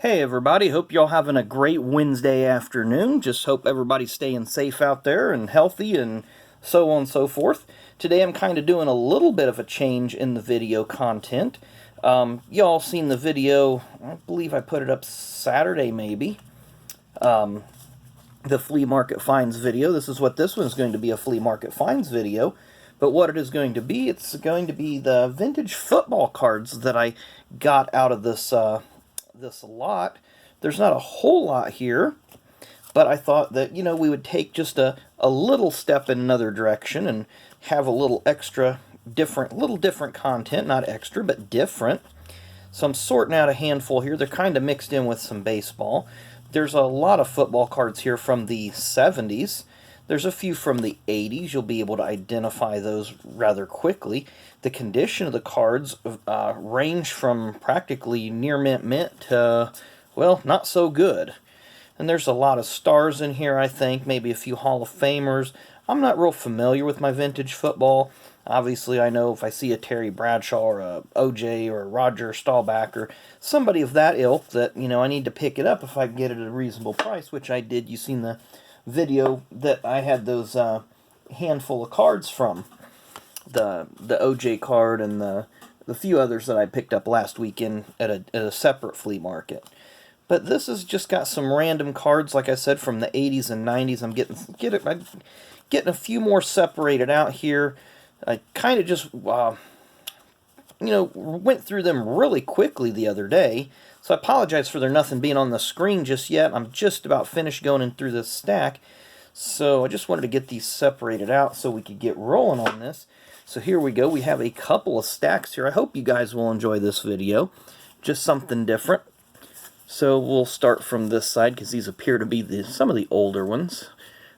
Hey everybody, hope y'all having a great Wednesday afternoon. Just hope everybody's staying safe out there and healthy and so on and so forth. Today I'm kind of doing a little bit of a change in the video content. Y'all seen the video, I believe I put it up Saturday maybe, the flea market finds video. This is what this one's going to be, a flea market finds video. But what it is going to be, it's going to be the vintage football cards that I got out of this lot. There's not a whole lot here, but I thought that, we would take just a little step in another direction and have a little extra different content, not extra, but different. So I'm sorting out a handful here. They're kind of mixed in with some baseball. There's a lot of football cards here from the 70s. There's a few from the 80s. You'll be able to identify those rather quickly. The condition of the cards range from practically near mint to, well, not so good. And there's a lot of stars in here, I think, maybe a few Hall of Famers. I'm not real familiar with my vintage football. Obviously, I know if I see a Terry Bradshaw or a OJ or a Roger Staubach or somebody of that ilk that, I need to pick it up if I can get it at a reasonable price, which I did. You've seen the video that I had those handful of cards from. The OJ card and the few others that I picked up last weekend at a separate flea market. But this has just got some random cards, like I said, from the 80s and 90s. I'm getting a few more separated out here. I kind of just, went through them really quickly the other day. So I apologize for there nothing being on the screen just yet. I'm just about finished going in through this stack. So I just wanted to get these separated out so we could get rolling on this. So here we go. We have a couple of stacks here. I hope you guys will enjoy this video. Just something different. So we'll start from this side because these appear to be some of the older ones.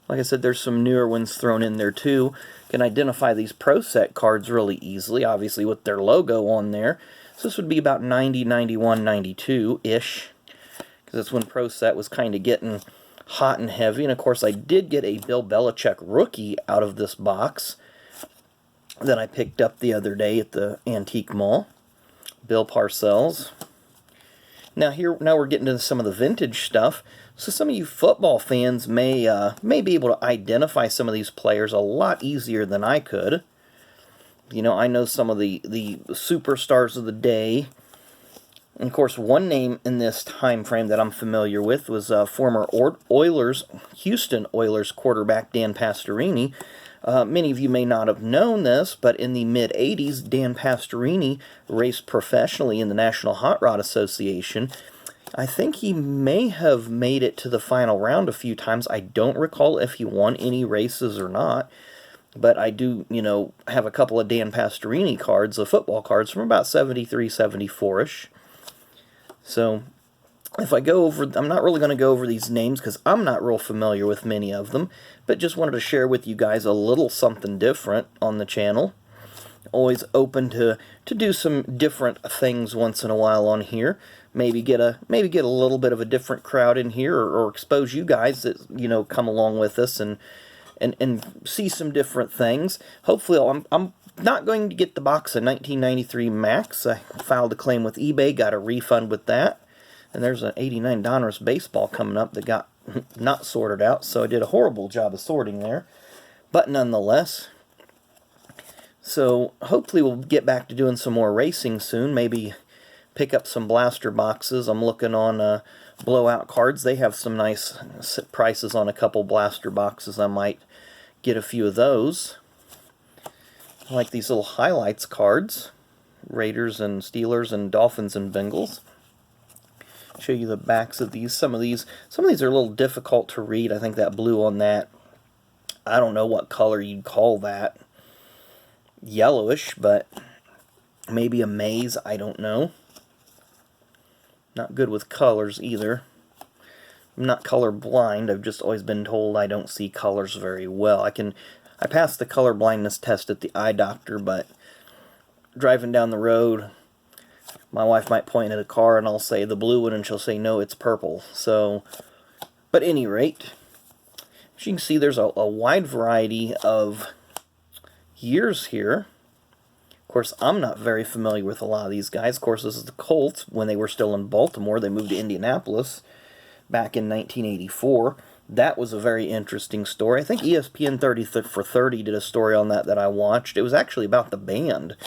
Like I said, there's some newer ones thrown in there too. Can identify these Pro Set cards really easily, obviously with their logo on there. So this would be about 90, 91, 92-ish. Because that's when Pro Set was kind of getting hot and heavy. And of course I did get a Bill Belichick rookie out of this box that I picked up the other day at the antique mall. Bill Parcells. Now we're getting into some of the vintage stuff. So some of you football fans may be able to identify some of these players a lot easier than I could. I know some of the superstars of the day. And of course, one name in this time frame that I'm familiar with was former Houston Oilers quarterback Dan Pastorini. Many of you may not have known this, but in the mid-'80s, Dan Pastorini raced professionally in the National Hot Rod Association. I think he may have made it to the final round a few times. I don't recall if he won any races or not, but I do, have a couple of Dan Pastorini cards, the football cards, from about 73, 74-ish. So if I go over, I'm not really going to go over these names because I'm not real familiar with many of them, but just wanted to share with you guys a little something different on the channel. Always open to do some different things once in a while on here. Maybe get a little bit of a different crowd in here, or expose you guys that come along with us and see some different things. Hopefully, I'm not going to get the box of 1993 Max. I filed a claim with eBay, got a refund with that. And there's an 89 Donruss baseball coming up that got not sorted out, so I did a horrible job of sorting there. But nonetheless, so hopefully we'll get back to doing some more racing soon. Maybe pick up some blaster boxes. I'm looking on Blowout Cards. They have some nice prices on a couple blaster boxes. I might get a few of those. I like these little highlights cards. Raiders and Steelers and Dolphins and Bengals. Show you the backs of these. Some of these are a little difficult to read. I think that blue on that, I don't know what color you'd call that. Yellowish, but maybe a maize, I don't know. Not good with colors either. I'm not color blind. I've just always been told I don't see colors very well. I passed the color blindness test at the eye doctor, but driving down the road, my wife might point at a car and I'll say the blue one and she'll say no, it's purple. So, but at any rate, as you can see, there's a wide variety of years here. course, I'm not very familiar with a lot of these guys. Of course, this is the Colts. When they were still in Baltimore, they moved to Indianapolis back in 1984. That was a very interesting story. I think ESPN 30 for 30 did a story on that I watched. It was actually about the band,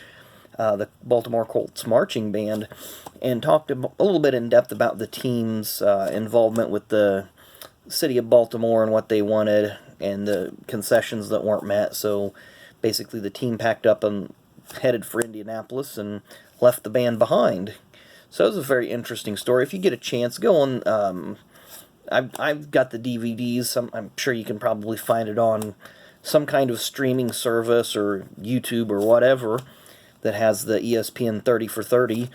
the Baltimore Colts marching band, and talked a little bit in depth about the team's involvement with the city of Baltimore and what they wanted and the concessions that weren't met. So basically the team packed up and headed for Indianapolis and left the band behind. So it was a very interesting story. If you get a chance, go on. I've got the DVDs. I'm sure you can probably find it on some kind of streaming service or YouTube or whatever that has the ESPN 30 for 30.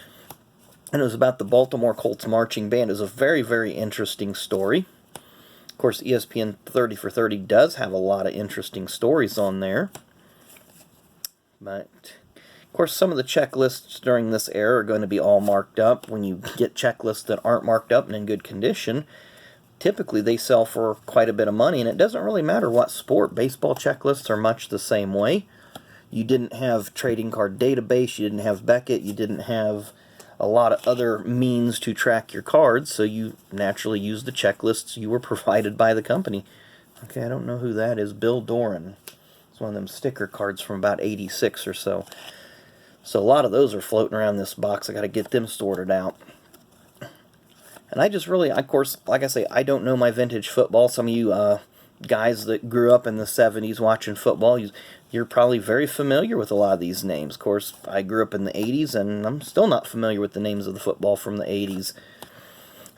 And it was about the Baltimore Colts marching band. It was a very, very interesting story. Of course, ESPN 30 for 30 does have a lot of interesting stories on there. But, of course, some of the checklists during this era are going to be all marked up. When you get checklists that aren't marked up and in good condition, typically they sell for quite a bit of money, and it doesn't really matter what sport. Baseball checklists are much the same way. You didn't have trading card database, you didn't have Beckett, you didn't have a lot of other means to track your cards, so you naturally used the checklists you were provided by the company. Okay, I don't know who that is. Bill Doran. It's one of them sticker cards from about 86 or so. So a lot of those are floating around this box. I got to get them sorted out. And I just really, of course, like I say, I don't know my vintage football. Some of you guys that grew up in the 70s watching football, you're probably very familiar with a lot of these names. Of course, I grew up in the 80s, and I'm still not familiar with the names of the football from the 80s.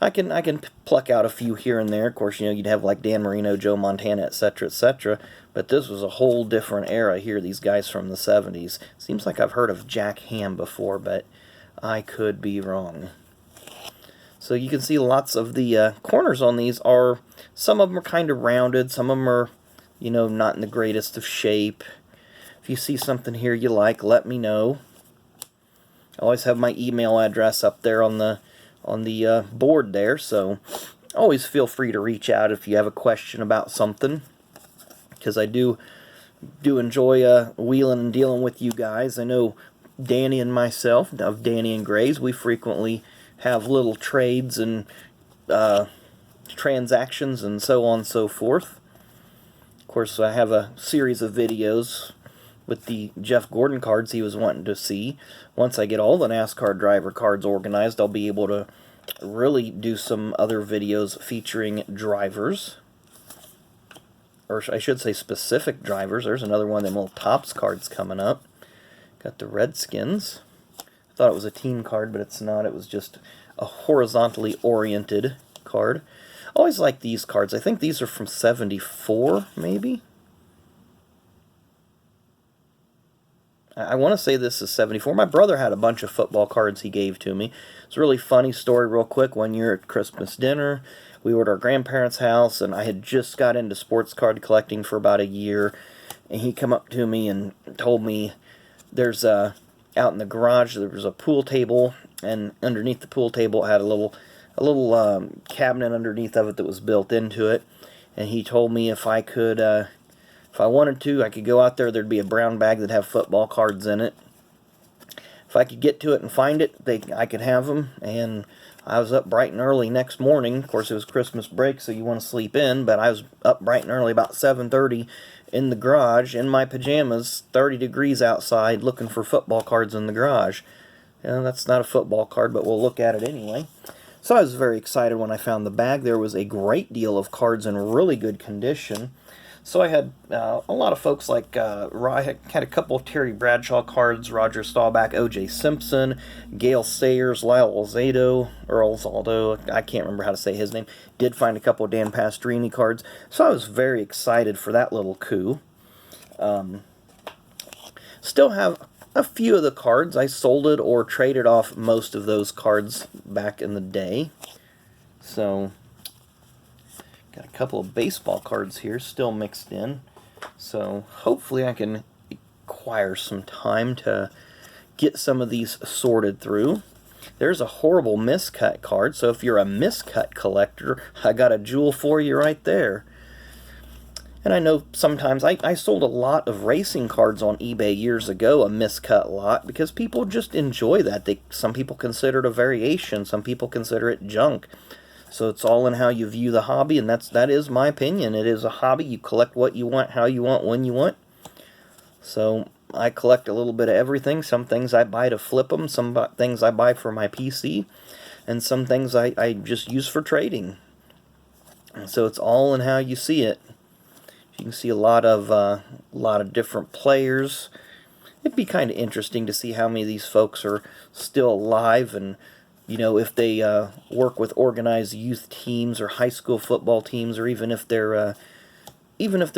I can pluck out a few here and there. Of course, you'd have like Dan Marino, Joe Montana, etc., etc. But this was a whole different era here, these guys from the 70s. Seems like I've heard of Jack Ham before, but I could be wrong. So you can see lots of the corners on these are, some of them are kind of rounded, some of them are, not in the greatest of shape. If you see something here you like, let me know. I always have my email address up there on the board there, so always feel free to reach out if you have a question about something, because I do enjoy wheeling and dealing with you guys. I know Danny and myself, of Danny and Grays, we frequently have little trades and transactions and so on and so forth. Of course, I have a series of videos with the Jeff Gordon cards he was wanting to see. Once I get all the NASCAR driver cards organized, I'll be able to really do some other videos featuring drivers. Or I should say specific drivers. There's another one of them little Topps cards coming up. Got the Redskins. I thought it was a team card, but it's not. It was just a horizontally oriented card. I always like these cards. I think these are from 74, maybe? I want to say this is 74. My brother had a bunch of football cards he gave to me. It's a really funny story real quick. One year at Christmas dinner, we were at our grandparents' house, and I had just got into sports card collecting for about a year, and he come up to me and told me there's out in the garage there was a pool table, and underneath the pool table it had a little cabinet underneath of it that was built into it, and he told me if I could if I wanted to, I could go out there. There'd be a brown bag that'd have football cards in it. If I could get to it and find it, I could have them. And I was up bright and early next morning. Of course, it was Christmas break, so you want to sleep in. But I was up bright and early, about 7:30, in the garage, in my pajamas, 30 degrees outside, looking for football cards in the garage. That's not a football card, but we'll look at it anyway. So I was very excited when I found the bag. There was a great deal of cards in really good condition. So I had a lot of folks like, I had a couple of Terry Bradshaw cards, Roger Staubach, O.J. Simpson, Gale Sayers, Lyle Alzado, I can't remember how to say his name. Did find a couple of Dan Pastrini cards. So I was very excited for that little coup. Still have a few of the cards. I sold it or traded off most of those cards back in the day. So got a couple of baseball cards here still mixed in. So hopefully I can acquire some time to get some of these sorted through. There's a horrible miscut card. So if you're a miscut collector, I got a jewel for you right there. And I know sometimes I sold a lot of racing cards on eBay years ago, a miscut lot, because people just enjoy that. Some people consider it a variation, some people consider it junk. So it's all in how you view the hobby, and that is my opinion. It is a hobby. You collect what you want, how you want, when you want. So I collect a little bit of everything. Some things I buy to flip them, some things I buy for my PC, and some things I just use for trading. So it's all in how you see it. You can see a lot of different players. It'd be kind of interesting to see how many of these folks are still alive, and if they work with organized youth teams or high school football teams, or even if they're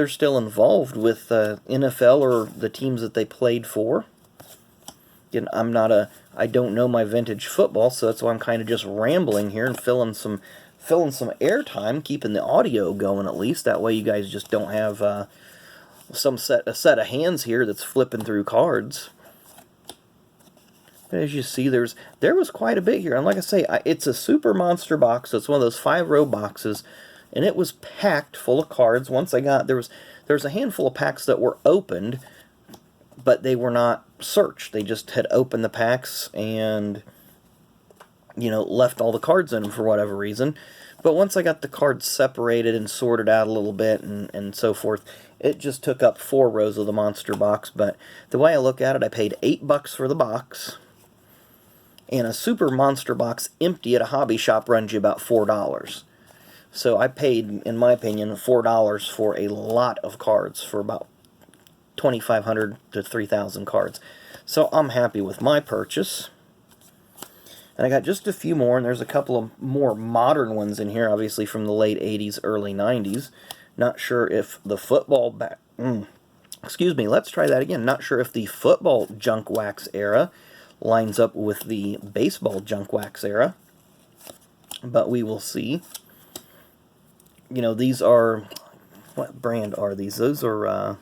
still involved with NFL or the teams that they played for. Again, I don't know my vintage football, so that's why I'm kind of just rambling here and filling some airtime, keeping the audio going at least. That way you guys just don't have a set of hands here that's flipping through cards. But as you see, there was quite a bit here, and like I say, it's a super monster box. So it's one of those 5-row boxes, and it was packed full of cards. Once I got there was a handful of packs that were opened, but they were not searched. They just had opened the packs and left all the cards in them for whatever reason. But once I got the cards separated and sorted out a little bit and so forth, it just took up 4 rows of the monster box. But the way I look at it, I paid $8 for the box, and a super monster box empty at a hobby shop runs you about $4. So I paid, in my opinion, $4 for a lot of cards, for about 2,500 to 3,000 cards. So I'm happy with my purchase. And I got just a few more, and there's a couple of more modern ones in here, obviously from the late 80s, early 90s. Not sure if the football excuse me, let's try that again. Not sure if the football junk wax era lines up with the baseball junk wax era, but we will see. These are, what brand are these? Those are,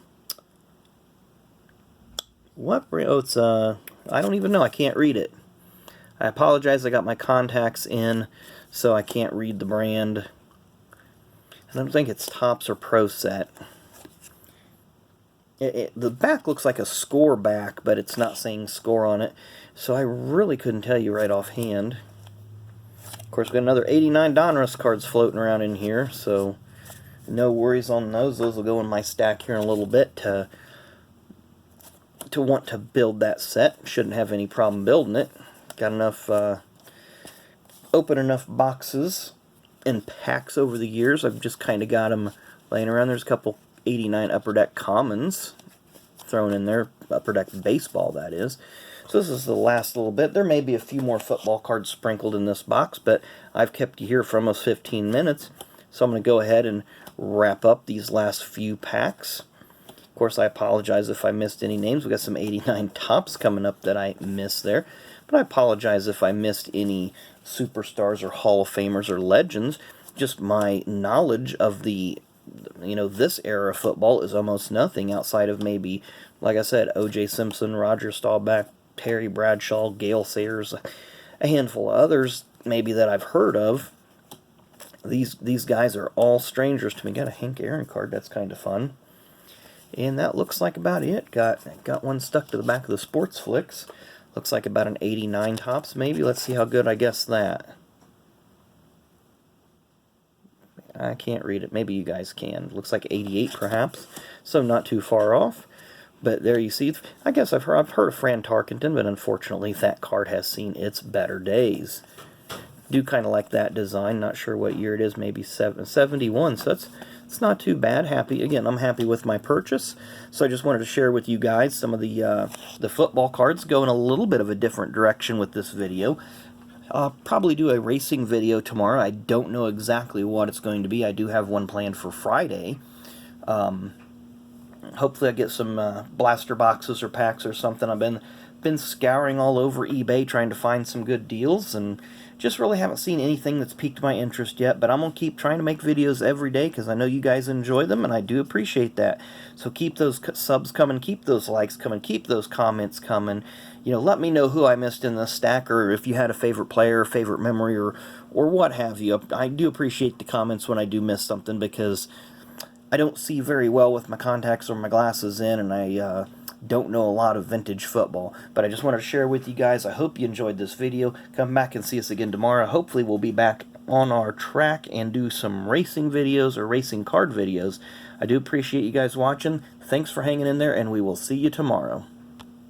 what brand? Oh, it's, I don't even know. I can't read it. I apologize. I got my contacts in, so I can't read the brand. I don't think it's Topps or Pro Set. The back looks like a score back, but it's not saying score on it, so I really couldn't tell you right offhand. Of course, we got another 89 Donruss cards floating around in here, so no worries on those. Those will go in my stack here in a little bit to want to build that set. Shouldn't have any problem building it. Got enough, open enough boxes and packs over the years. I've just kind of got them laying around. There's a couple 89 Upper Deck Commons thrown in there. Upper Deck Baseball, that is. So this is the last little bit. There may be a few more football cards sprinkled in this box, but I've kept you here for almost 15 minutes. So I'm going to go ahead and wrap up these last few packs. Of course, I apologize if I missed any names. We've got some 89 Topps coming up that I missed there. But I apologize if I missed any superstars or Hall of Famers or legends. Just my knowledge of this era of football is almost nothing outside of maybe, like I said, O.J. Simpson, Roger Staubach, Terry Bradshaw, Gale Sayers, a handful of others maybe that I've heard of. These guys are all strangers to me. Got a Hank Aaron card. That's kind of fun. And that looks like about it. Got one stuck to the back of the Sports Flicks. Looks like about an 89 Topps, maybe. Let's see how good I guess that. I can't read it. Maybe you guys can. Looks like 88, perhaps. So not too far off. But there you see. I guess I've heard of Fran Tarkenton, but unfortunately that card has seen its better days. Do kind of like that design. Not sure what year it is. Maybe 71. So it's not too bad. Again, I'm happy with my purchase. So I just wanted to share with you guys some of the football cards. Go in a little bit of a different direction with this video. I'll probably do a racing video tomorrow. I don't know exactly what it's going to be. I do have one planned for Friday. Hopefully I get some blaster boxes or packs or something. I've been scouring all over eBay trying to find some good deals, and just really haven't seen anything that's piqued my interest yet. But I'm going to keep trying to make videos every day because I know you guys enjoy them, and I do appreciate that. So keep those subs coming, keep those likes coming, keep those comments coming. Let me know who I missed in the stack, or if you had a favorite player, favorite memory, or what have you. I do appreciate the comments when I do miss something, because I don't see very well with my contacts or my glasses in, and I don't know a lot of vintage football. But I just wanted to share with you guys. I hope you enjoyed this video. Come back and see us again tomorrow. Hopefully we'll be back on our track and do some racing videos or racing card videos. I do appreciate you guys watching. Thanks for hanging in there, and we will see you tomorrow.